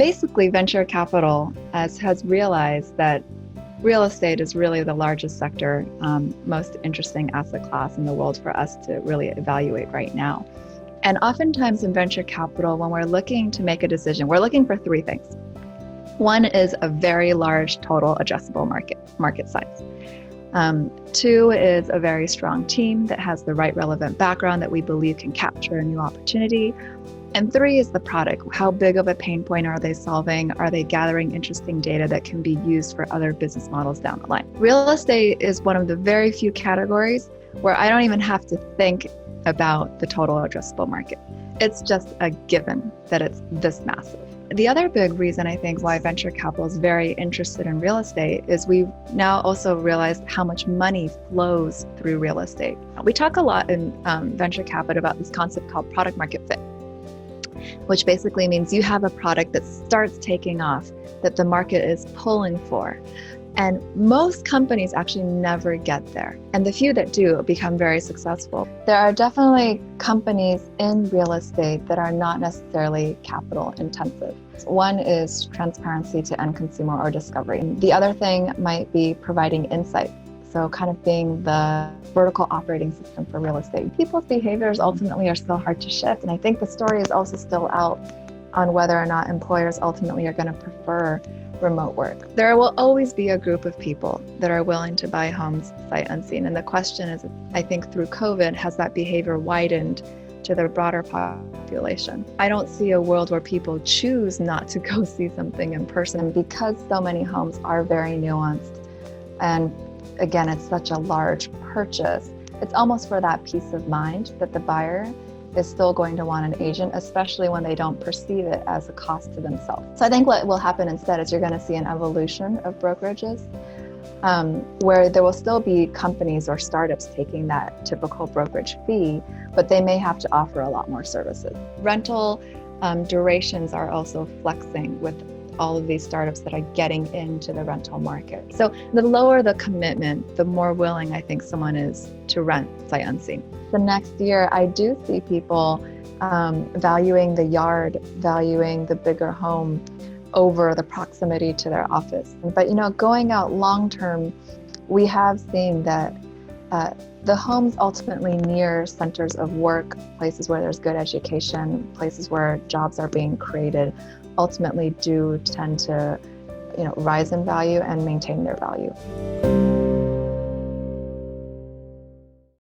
Basically, venture capital has realized that real estate is really the largest sector, most interesting asset class in the world for us to really evaluate right now. And oftentimes in venture capital, when we're looking to make a decision, we're looking for three things. One is a very large total addressable market size. Two is a very strong team that has the right relevant background that we believe can capture a new opportunity. And three is the product. How big of a pain point are they solving? Are they gathering interesting data that can be used for other business models down the line? Real estate is one of the very few categories where I don't even have to think about the total addressable market. It's just a given that it's this massive. The other big reason I think why venture capital is very interested in real estate is we've now also realized how much money flows through real estate. We talk a lot in venture capital about this concept called product market fit, which basically means you have a product that starts taking off, that the market is pulling for. And most companies actually never get there. And the few that do become very successful. There are definitely companies in real estate that are not necessarily capital intensive. One is transparency to end consumer or discovery. The other thing might be providing insight. So kind of being the vertical operating system for real estate. People's behaviors ultimately are still hard to shift. And I think the story is also still out on whether or not employers ultimately are going to prefer remote work. There will always be a group of people that are willing to buy homes sight unseen. And the question is, I think through COVID, has that behavior widened to the broader population? I don't see a world where people choose not to go see something in person because so many homes are very nuanced. And again, it's such a large purchase. It's almost for that peace of mind that the buyer is still going to want an agent, especially when they don't perceive it as a cost to themselves. So I think what will happen instead is you're going to see an evolution of brokerages where there will still be companies or startups taking that typical brokerage fee, but they may have to offer a lot more services. Rental durations are also flexing with all of these startups that are getting into the rental market. So the lower the commitment, the more willing I think someone is to rent sight unseen. The next year, I do see people valuing the yard, valuing the bigger home over the proximity to their office. But going out long term, we have seen that the homes ultimately near centers of work, places where there's good education, places where jobs are being created, ultimately do tend to rise in value and maintain their value.